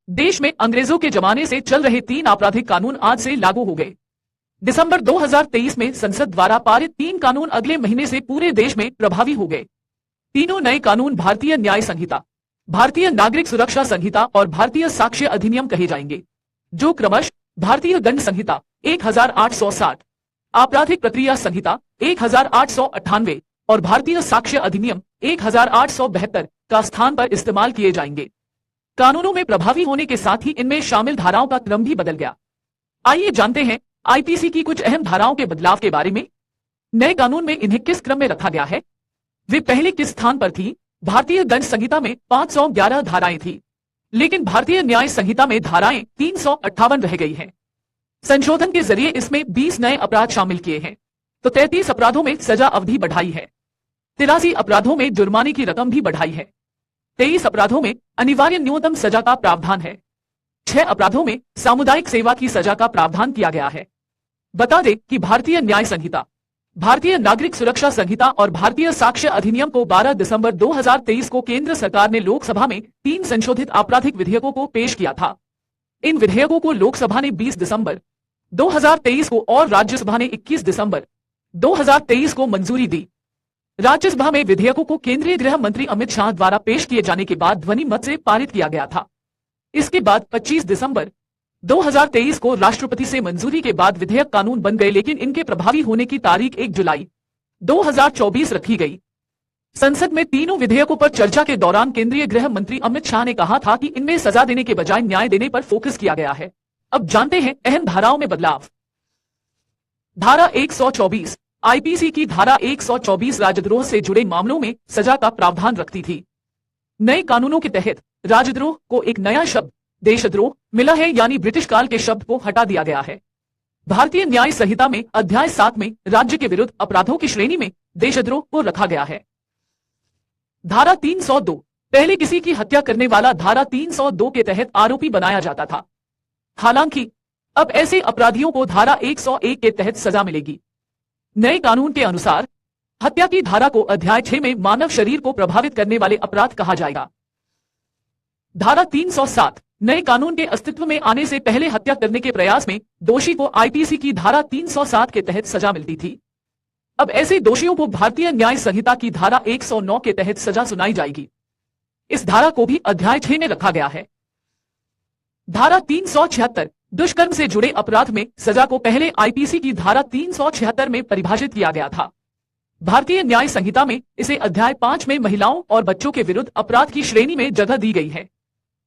देश में अंग्रेजों के जमाने से चल रहे 3 आपराधिक कानून आज से लागू हो गए। दिसंबर 2023 में संसद द्वारा पारित 3 कानून अगले महीने से पूरे देश में प्रभावी हो गए। तीनों नए कानून भारतीय न्याय संहिता, भारतीय नागरिक सुरक्षा संहिता और भारतीय साक्ष्य अधिनियम कहे जाएंगे, जो क्रमशः भारतीय दंड संहिता 1860, आपराधिक प्रक्रिया संहिता 1898 और भारतीय साक्ष्य अधिनियम 1872 का स्थान पर इस्तेमाल किए जाएंगे। कानूनों में प्रभावी होने के साथ ही इनमें शामिल धाराओं का क्रम भी बदल गया। आइए जानते हैं आईपीसी की कुछ अहम धाराओं के बदलाव के बारे में। नए कानून में इन्हें किस क्रम में रखा गया है, वे पहले किस स्थान पर थी। भारतीय दंड संहिता में 511 धाराएं थी, लेकिन भारतीय न्याय संहिता में धाराएं 358 रह गई हैं। संशोधन के जरिए इसमें 20 नए अपराध शामिल किए हैं, तो 33 अपराधों में सजा अवधि बढ़ाई है, 83 अपराधों में जुर्माने की रकम भी बढ़ाई है, 23 अपराधों में अनिवार्य न्यूनतम सजा का प्रावधान है, 6 अपराधों में सामुदायिक सेवा की सजा का प्रावधान किया गया है। बता दें कि भारतीय न्याय संहिता, भारतीय नागरिक सुरक्षा संहिता और भारतीय साक्ष्य अधिनियम को 12 दिसंबर 2023 को केंद्र सरकार ने लोकसभा में 3 संशोधित आपराधिक विधेयकों को पेश किया था। इन विधेयकों को लोकसभा ने 20 दिसंबर 2023 को और राज्यसभा ने 21 दिसंबर 2023 को मंजूरी दी। राज्यसभा में विधेयकों को केंद्रीय गृह मंत्री अमित शाह द्वारा पेश किए जाने के बाद ध्वनि मत से पारित किया गया था। इसके बाद 25 दिसंबर 2023 को राष्ट्रपति से मंजूरी के बाद विधेयक कानून बन गए, लेकिन इनके प्रभावी होने की तारीख 1 जुलाई 2024 रखी गई। संसद में तीनों विधेयकों पर चर्चा के दौरान केंद्रीय गृह मंत्री अमित शाह ने कहा था कि इनमें सजा देने के बजाय न्याय देने पर फोकस किया गया है। अब जानते हैं अहम धाराओं में बदलाव। धारा 124 आईपीसी की धारा 124 राजद्रोह से जुड़े मामलों में सजा का प्रावधान रखती थी। नए कानूनों के तहत राजद्रोह को एक नया शब्द देशद्रोह मिला है, यानी ब्रिटिश काल के शब्द को हटा दिया गया है। भारतीय न्याय संहिता में अध्याय 7 में राज्य के विरुद्ध अपराधों की श्रेणी में देशद्रोह को रखा गया है। धारा 302 पहले किसी की हत्या करने वाला धारा 302 के तहत आरोपी बनाया जाता था। हालांकि अब ऐसे अपराधियों को धारा 101 के तहत सजा मिलेगी। नए कानून के अनुसार हत्या की धारा को अध्याय 6 में मानव शरीर को प्रभावित करने वाले अपराध कहा जाएगा। धारा 307 नए कानून के अस्तित्व में आने से पहले हत्या करने के प्रयास में दोषी को आईपीसी की धारा 307 के तहत सजा मिलती थी। अब ऐसे दोषियों को भारतीय न्याय संहिता की धारा 109 के तहत सजा सुनाई जाएगी। इस धारा को भी अध्याय 6 में रखा गया है। धारा 376 दुष्कर्म से जुड़े अपराध में सजा को पहले आईपीसी की धारा 376 में परिभाषित किया गया था। भारतीय न्याय संहिता में इसे अध्याय 5 में महिलाओं और बच्चों के विरुद्ध अपराध की श्रेणी में जगह दी गई है।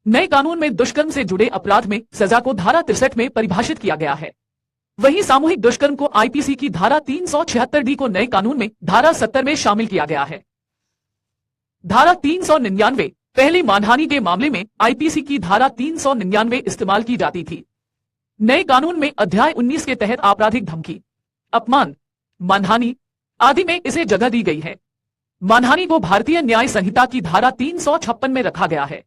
नए कानून में दुष्कर्म से जुड़े अपराध में सजा को धारा 63 में परिभाषित किया गया है। वहीं सामूहिक दुष्कर्म को आईपीसी की धारा 376D को नए कानून में धारा 70 में शामिल किया गया है। धारा 399 पहले मानहानि के मामले में आईपीसी की धारा 399 इस्तेमाल की जाती थी। नए कानून में अध्याय 19 के तहत आपराधिक धमकी, अपमान, मानहानि आदि में इसे जगह दी गई है। मानहानि को भारतीय न्याय संहिता की धारा 356 में रखा गया है।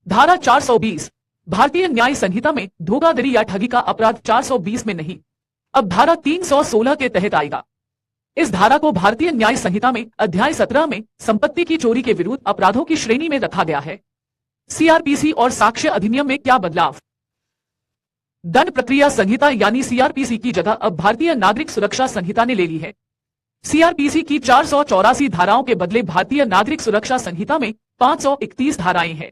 धारा 420 भारतीय न्याय संहिता में धोखाधड़ी या ठगी का अपराध 420 में नहीं, अब धारा 316 के तहत आएगा। इस धारा को भारतीय न्याय संहिता में अध्याय 17 में संपत्ति की चोरी के विरुद्ध अपराधों की श्रेणी में रखा गया है। सीआरपीसी और साक्ष्य अधिनियम में क्या बदलाव। दंड प्रक्रिया संहिता यानी सीआरपीसी की जगह अब भारतीय नागरिक सुरक्षा संहिता ने ले ली है। सीआरपीसी की 484 धाराओं के बदले भारतीय नागरिक सुरक्षा संहिता में 531 धाराएं हैं।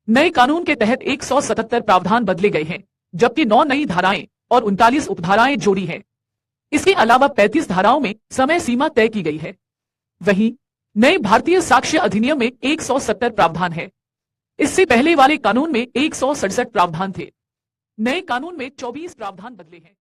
नए कानून के तहत 177 प्रावधान बदले गए हैं, जबकि 9 नई धाराएं और 39 उपधाराएं जोड़ी हैं। इसके अलावा 35 धाराओं में समय सीमा तय की गई है। वहीं नए भारतीय साक्ष्य अधिनियम में 170 प्रावधान है। इससे पहले वाले कानून में 167 प्रावधान थे। नए कानून में 24 प्रावधान बदले हैं।